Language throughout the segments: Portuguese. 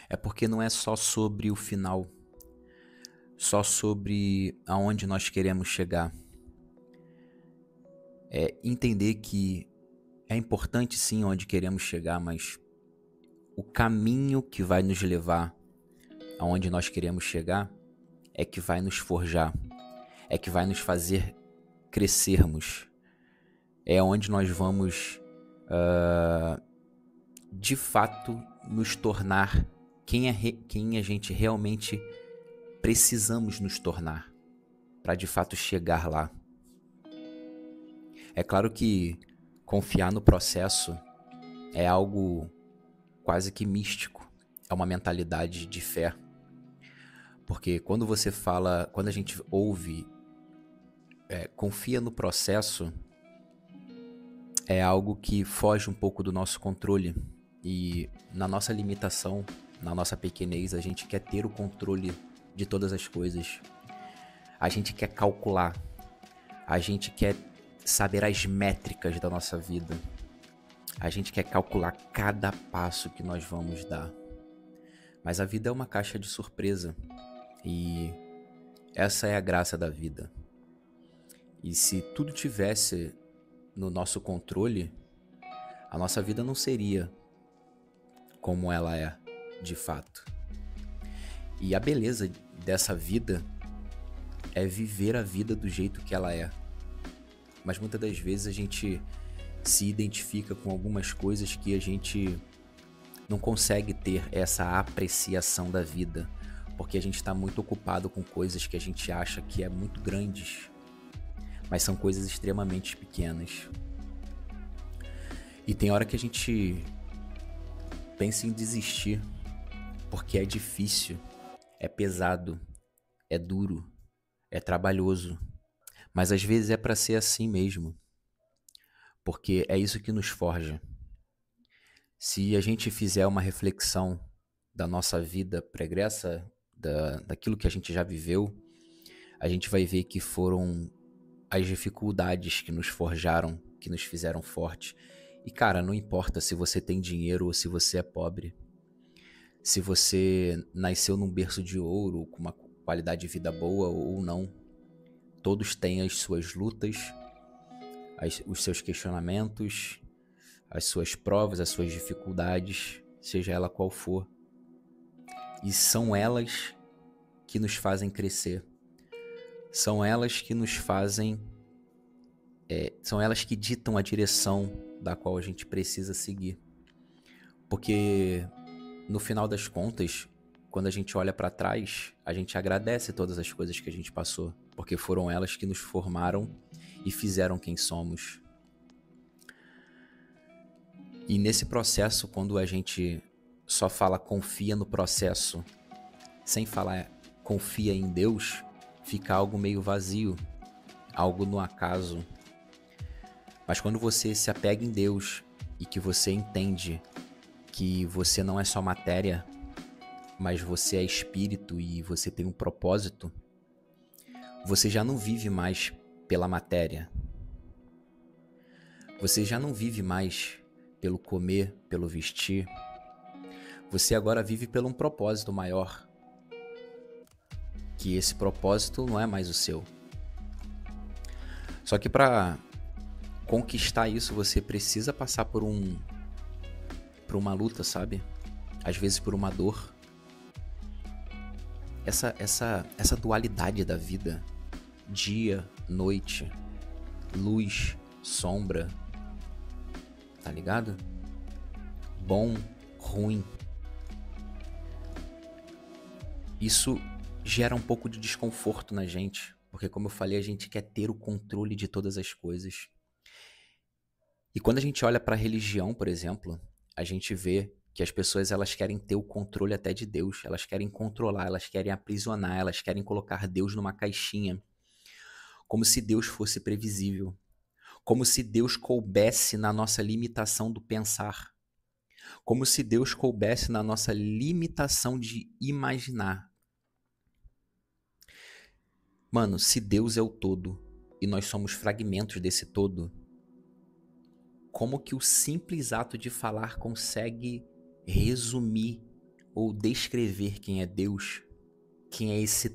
É porque não é só sobre o final, só sobre aonde nós queremos chegar. É entender que é importante sim onde queremos chegar, mas o caminho que vai nos levar aonde nós queremos chegar é que vai nos forjar, é que vai nos fazer crescermos, é onde nós vamos de fato nos tornar quem a gente realmente precisamos nos tornar para de fato chegar lá. É claro que confiar no processo é algo quase que místico, é uma mentalidade de fé, porque quando a gente ouve confia no processo, é algo que foge um pouco do nosso controle e na nossa limitação, na nossa pequenez, a gente quer ter o controle de todas as coisas. A gente quer calcular, a gente quer saber as métricas da nossa vida. A gente quer calcular cada passo que nós vamos dar. Mas a vida é uma caixa de surpresa e essa é a graça da vida. E se tudo tivesse no nosso controle, a nossa vida não seria como ela é de fato. E a beleza dessa vida é viver a vida do jeito que ela é. Mas muitas das vezes a gente se identifica com algumas coisas que a gente não consegue ter essa apreciação da vida, porque a gente está muito ocupado com coisas que a gente acha que é muito grandes, mas são coisas extremamente pequenas. E tem hora que a gente pensa em desistir, porque é difícil, é pesado, é duro, é trabalhoso, mas às vezes é para ser assim mesmo, porque é isso que nos forja. Se a gente fizer uma reflexão da nossa vida pregressa, daquilo que a gente já viveu, a gente vai ver que foram as dificuldades que nos forjaram, que nos fizeram fortes. E cara, não importa se você tem dinheiro ou se você é pobre, se você nasceu num berço de ouro, com uma qualidade de vida boa ou não, todos têm as suas lutas, os seus questionamentos, as suas provas, as suas dificuldades, seja ela qual for. E são elas que nos fazem crescer. São elas que nos fazem... são elas que ditam a direção da qual a gente precisa seguir. Porque, no final das contas, quando a gente olha para trás, a gente agradece todas as coisas que a gente passou. Porque foram elas que nos formaram e fizeram quem somos. E nesse processo, quando a gente só fala confia no processo, sem falar confia em Deus, fica algo meio vazio, algo no acaso. Mas quando você se apega em Deus e que você entende que você não é só matéria, mas você é espírito e você tem um propósito, você já não vive mais pela matéria. Você já não vive mais pelo comer, pelo vestir. Você agora vive por um propósito maior. Que esse propósito não é mais o seu. Só que para conquistar isso, você precisa passar por uma luta, sabe? Às vezes por uma dor. Essa dualidade da vida. Dia, noite, luz, sombra. Tá ligado? Bom, ruim. Isso gera um pouco de desconforto na gente, porque como eu falei, a gente quer ter o controle de todas as coisas. E quando a gente olha para a religião, por exemplo, a gente vê que as pessoas elas querem ter o controle até de Deus, elas querem controlar, elas querem aprisionar, elas querem colocar Deus numa caixinha, como se Deus fosse previsível, como se Deus coubesse na nossa limitação do pensar, como se Deus coubesse na nossa limitação de imaginar. Mano, se Deus é o todo e nós somos fragmentos desse todo, como que o simples ato de falar consegue resumir ou descrever quem é Deus, quem é esse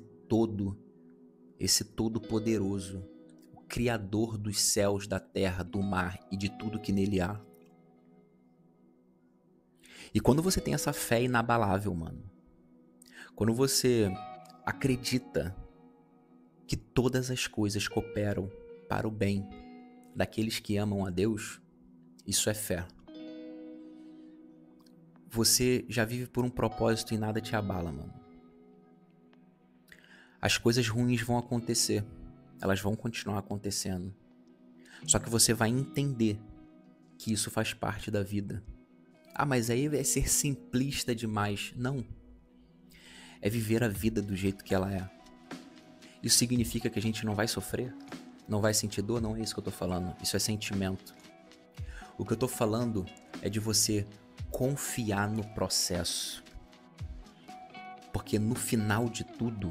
todo-poderoso, o Criador dos céus, da terra, do mar e de tudo que nele há. E quando você tem essa fé inabalável, mano, quando você acredita que todas as coisas cooperam para o bem daqueles que amam a Deus, isso é fé. Você já vive por um propósito e nada te abala, mano. As coisas ruins vão acontecer, elas vão continuar acontecendo. Só que você vai entender que isso faz parte da vida. Ah, mas aí é ser simplista demais. Não. É viver a vida do jeito que ela é. Isso significa que a gente não vai sofrer? Não vai sentir dor? Não é isso que eu tô falando. Isso é sentimento. O que eu tô falando é de você confiar no processo. Porque no final de tudo,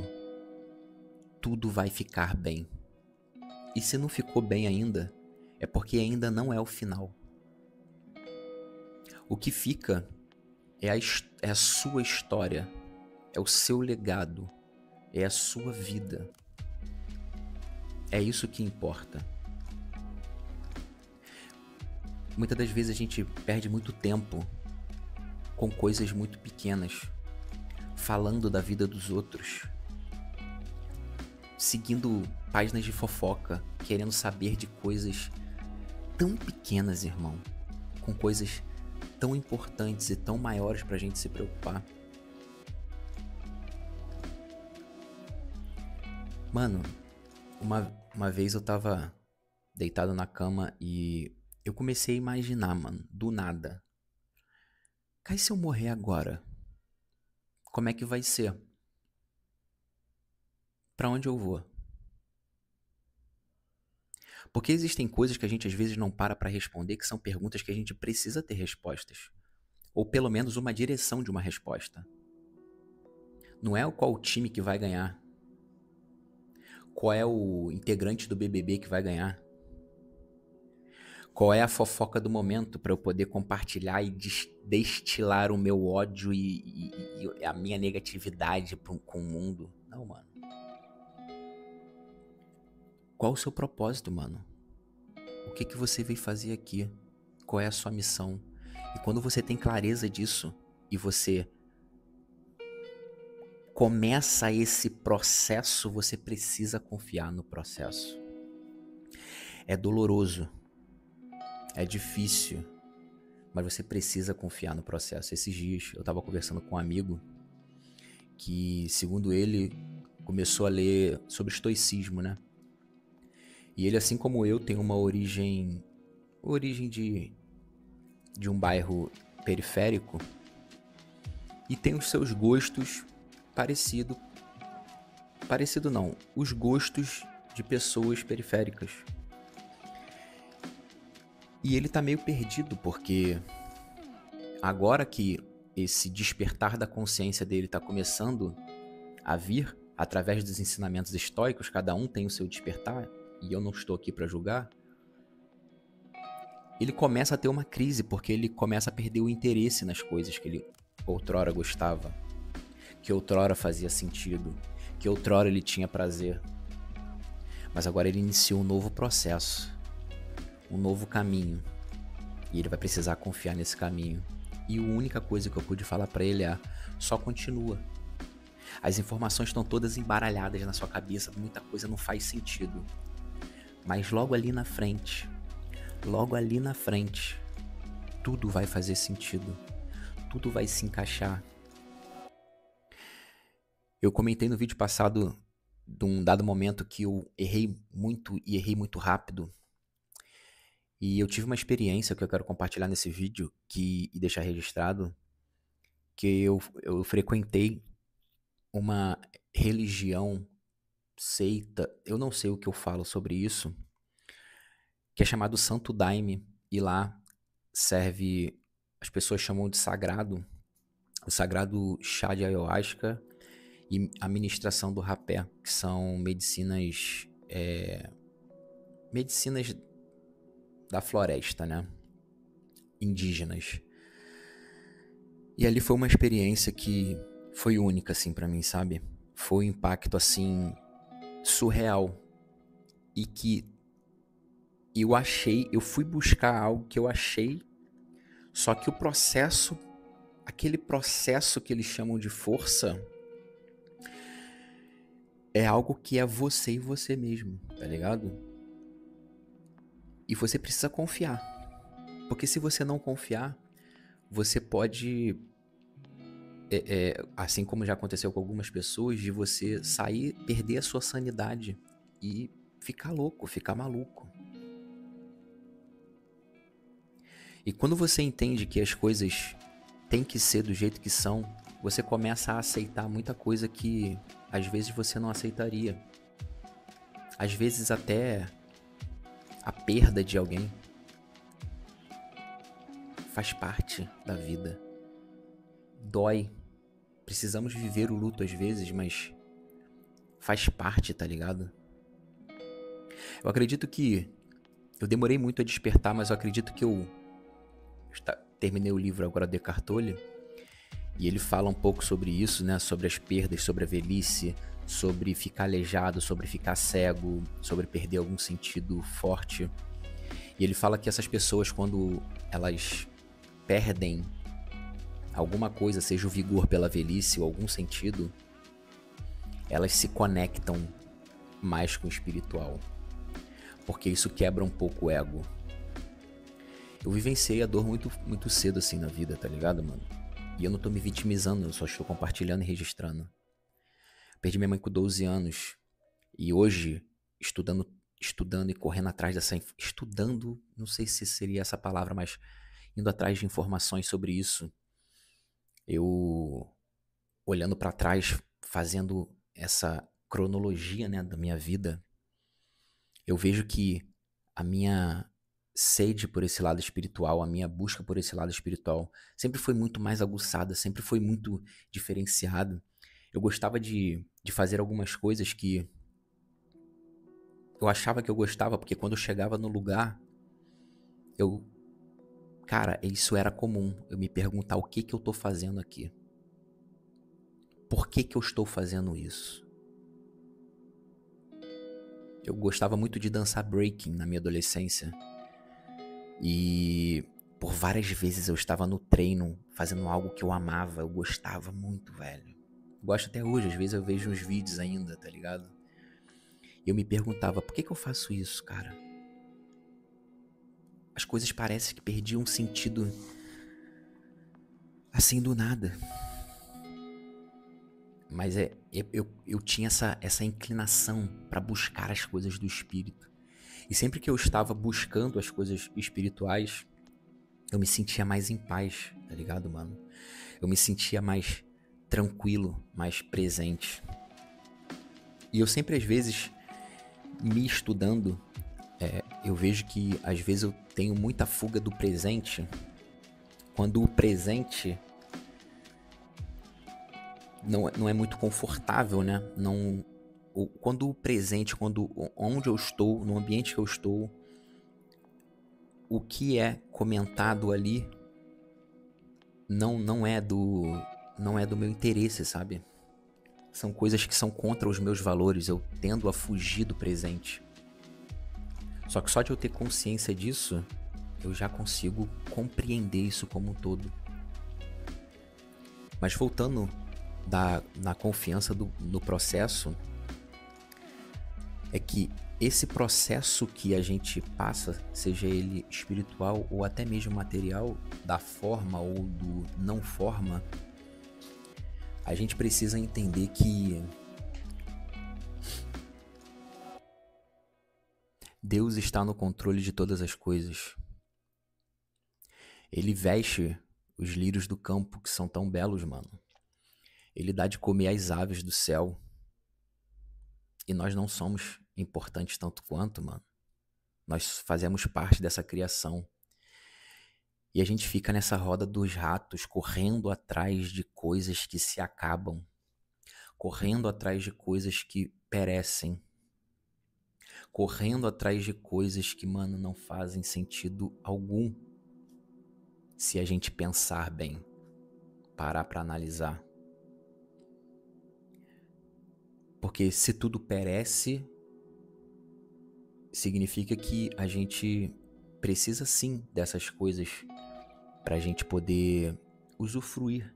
tudo vai ficar bem. E se não ficou bem ainda, é porque ainda não é o final. O que fica é a sua história, é o seu legado, é a sua vida. É isso que importa. Muitas das vezes a gente perde muito tempo com coisas muito pequenas, falando da vida dos outros, seguindo páginas de fofoca, querendo saber de coisas tão pequenas, irmão, com coisas tão importantes e tão maiores pra gente se preocupar. Mano, uma vez eu tava deitado na cama e eu comecei a imaginar, mano, do nada. Cai, se eu morrer agora, como é que vai ser? Pra onde eu vou? Porque existem coisas que a gente às vezes não para pra responder, que são perguntas que a gente precisa ter respostas. Ou pelo menos uma direção de uma resposta. Não é qual o time que vai ganhar. Qual é o integrante do BBB que vai ganhar. Qual é a fofoca do momento para eu poder compartilhar e destilar o meu ódio e a minha negatividade com o mundo. Não, mano. Qual o seu propósito, mano? O que você veio fazer aqui? Qual é a sua missão? E quando você tem clareza disso e você começa esse processo, você precisa confiar no processo. É doloroso, é difícil, mas você precisa confiar no processo. Esses dias eu tava conversando com um amigo que, segundo ele, começou a ler sobre estoicismo, né? E ele, assim como eu, tem uma origem de um bairro periférico e tem os seus gostos parecido não, os gostos de pessoas periféricas. E ele tá meio perdido porque agora que esse despertar da consciência dele tá começando a vir através dos ensinamentos estoicos, cada um tem o seu despertar, e eu não estou aqui para julgar, ele começa a ter uma crise porque ele começa a perder o interesse nas coisas que ele outrora gostava, que outrora fazia sentido, que outrora ele tinha prazer. Mas agora ele iniciou um novo processo, um novo caminho, e ele vai precisar confiar nesse caminho. E a única coisa que eu pude falar pra ele é: só continua. As informações estão todas embaralhadas na sua cabeça, muita coisa não faz sentido. Mas logo ali na frente, tudo vai fazer sentido. Tudo vai se encaixar. Eu comentei no vídeo passado de um dado momento que eu errei muito e errei muito rápido. E eu tive uma experiência que eu quero compartilhar nesse vídeo e deixar registrado, que eu frequentei uma religião, seita, eu não sei o que eu falo sobre isso, que é chamado Santo Daime, e lá serve, as pessoas chamam de sagrado, o sagrado chá de ayahuasca e a ministração do rapé, que são medicinas da floresta, né? Indígenas. E ali foi uma experiência que foi única, assim, pra mim, sabe? Foi um impacto, assim, surreal. E que eu fui buscar algo que eu achei, só que o processo, aquele processo que eles chamam de força, é algo que é você e você mesmo, tá ligado? E você precisa confiar. Porque se você não confiar, você pode, assim como já aconteceu com algumas pessoas, de você sair, perder a sua sanidade e ficar louco, ficar maluco. E quando você entende que as coisas têm que ser do jeito que são, você começa a aceitar muita coisa que às vezes você não aceitaria. Às vezes até a perda de alguém faz parte da vida. Dói. Precisamos viver o luto às vezes, mas faz parte, tá ligado? Eu acredito que eu demorei muito a despertar, mas eu acredito que eu terminei o livro agora de Eckhart Tolle e ele fala um pouco sobre isso, né? Sobre as perdas, sobre a velhice, sobre ficar aleijado, sobre ficar cego, sobre perder algum sentido forte. E ele fala que essas pessoas, quando elas perdem alguma coisa, seja o vigor pela velhice ou algum sentido, elas se conectam mais com o espiritual. Porque isso quebra um pouco o ego. Eu vivenciei a dor muito cedo assim na vida, tá ligado, mano? E eu não tô me vitimizando, eu só estou compartilhando e registrando. Perdi minha mãe com 12 anos. E hoje, estudando e correndo atrás dessa... Estudando, não sei se seria essa palavra, mas indo atrás de informações sobre isso. Eu, olhando pra trás, fazendo essa cronologia, né, da minha vida, eu vejo que a minha sede por esse lado espiritual, a minha busca por esse lado espiritual, sempre foi muito mais aguçada, sempre foi muito diferenciada. Eu gostava de fazer algumas coisas que eu achava que eu gostava, porque quando eu chegava no lugar, eu... Cara, isso era comum, eu me perguntar o que eu tô fazendo aqui. Por que eu estou fazendo isso? Eu gostava muito de dançar breaking na minha adolescência. E por várias vezes eu estava no treino fazendo algo que eu amava, eu gostava muito, velho. Gosto até hoje, às vezes eu vejo uns vídeos ainda, tá ligado? E eu me perguntava, por que eu faço isso, cara? As coisas parecem que perdiam sentido assim do nada. Mas eu tinha essa inclinação para buscar as coisas do espírito. E sempre que eu estava buscando as coisas espirituais, eu me sentia mais em paz, tá ligado, mano? Eu me sentia mais tranquilo, mais presente. E eu sempre, às vezes, me estudando, eu vejo que, às vezes, eu tenho muita fuga do presente, quando o presente não é muito confortável, né? Quando o presente, onde eu estou, no ambiente que eu estou, o que é comentado ali não é do meu interesse, sabe? São coisas que são contra os meus valores, eu tendo a fugir do presente. Só que só de eu ter consciência disso, eu já consigo compreender isso como um todo. Mas voltando na confiança no processo, é que esse processo que a gente passa, seja ele espiritual ou até mesmo material, da forma ou do não forma, a gente precisa entender que Deus está no controle de todas as coisas. Ele veste os lírios do campo, que são tão belos, mano. Ele dá de comer às aves do céu. E nós não somos importantes tanto quanto, mano. Nós fazemos parte dessa criação. E a gente fica nessa roda dos ratos, correndo atrás de coisas que se acabam. Correndo atrás de coisas que perecem. Correndo atrás de coisas que, mano, não fazem sentido algum. Se a gente pensar bem. parar para analisar. Porque se tudo perece, significa que a gente precisa sim dessas coisas para a gente poder usufruir.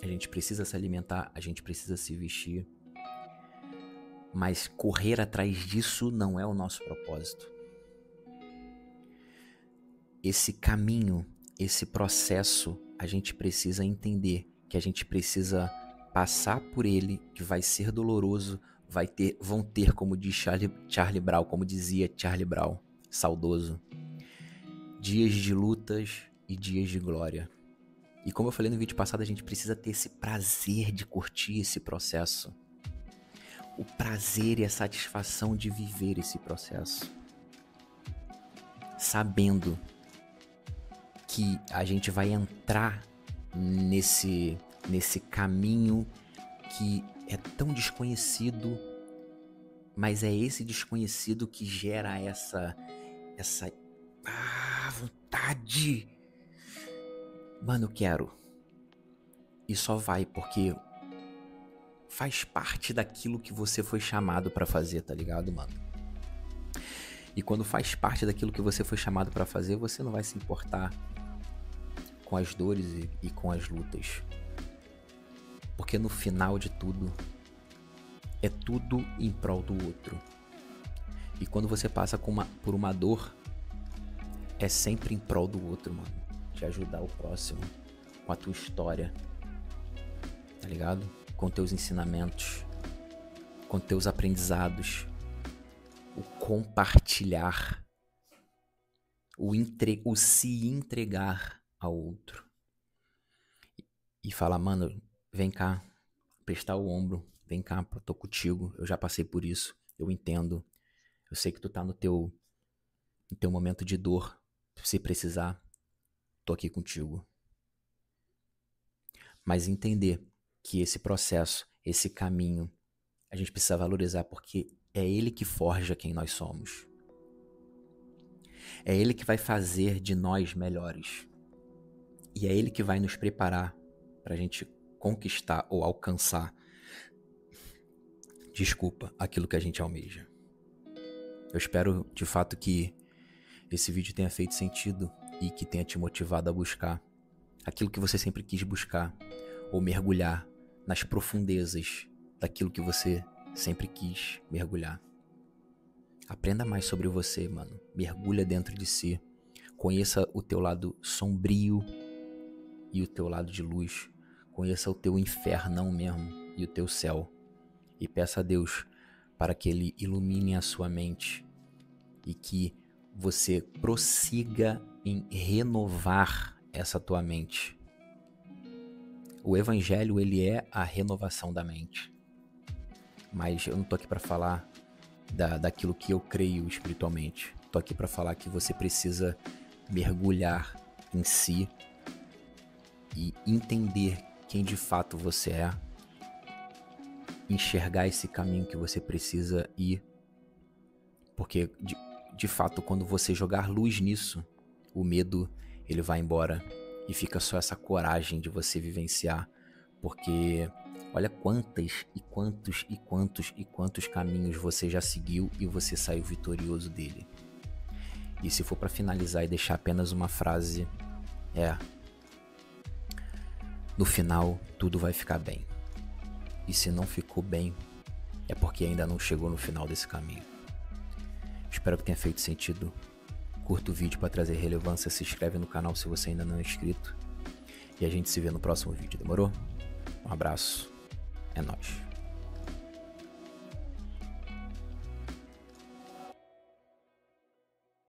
A gente precisa se alimentar, a gente precisa se vestir. Mas correr atrás disso não é o nosso propósito. Esse caminho, esse processo, a gente precisa entender que a gente precisa passar por ele, que vai ser doloroso, vão ter, como diz Charlie Brown, como dizia Charlie Brown, saudoso, dias de lutas e dias de glória. E como eu falei no vídeo passado, a gente precisa ter esse prazer de curtir esse processo. O prazer e a satisfação de viver esse processo. Sabendo que a gente vai entrar nesse caminho que é tão desconhecido, mas é esse desconhecido que gera essa vontade. Mano, eu quero. E só vai porque faz parte daquilo que você foi chamado pra fazer, tá ligado, mano? E quando faz parte daquilo que você foi chamado pra fazer, você não vai se importar com as dores e com as lutas. Porque no final de tudo, é tudo em prol do outro. E quando você passa por uma dor, é sempre em prol do outro, mano. De ajudar o próximo com a tua história, tá ligado? Com teus ensinamentos, com teus aprendizados, o compartilhar, o se entregar ao outro. E falar, mano, vem cá, prestar o ombro, vem cá, eu tô contigo, eu já passei por isso, eu entendo, eu sei que tu tá no teu momento de dor, se precisar, tô aqui contigo. Mas entender que esse processo, esse caminho, a gente precisa valorizar porque é ele que forja quem nós somos. É ele que vai fazer de nós melhores. E é ele que vai nos preparar pra gente conquistar ou alcançar, aquilo que a gente almeja. Eu espero, de fato, que esse vídeo tenha feito sentido e que tenha te motivado a buscar aquilo que você sempre quis buscar, ou mergulhar nas profundezas daquilo que você sempre quis mergulhar. Aprenda mais sobre você, mano. Mergulha dentro de si. Conheça o teu lado sombrio e o teu lado de luz. Conheça o teu infernão mesmo e o teu céu. E peça a Deus para que Ele ilumine a sua mente e que você prossiga em renovar essa tua mente. O Evangelho, ele é a renovação da mente. Mas eu não tô aqui para falar daquilo que eu creio espiritualmente. Tô aqui para falar que você precisa mergulhar em si e entender quem de fato você é, enxergar esse caminho que você precisa ir, porque de fato quando você jogar luz nisso, o medo ele vai embora e fica só essa coragem de você vivenciar, porque olha quantas e quantos e quantos e quantos caminhos você já seguiu e você saiu vitorioso dele. E se for para finalizar e deixar apenas uma frase, no final tudo vai ficar bem. E se não ficou bem, é porque ainda não chegou no final desse caminho. Espero que tenha feito sentido. Curta o vídeo para trazer relevância, se inscreve no canal se você ainda não é inscrito. E a gente se vê no próximo vídeo, demorou? Um abraço, é nóis.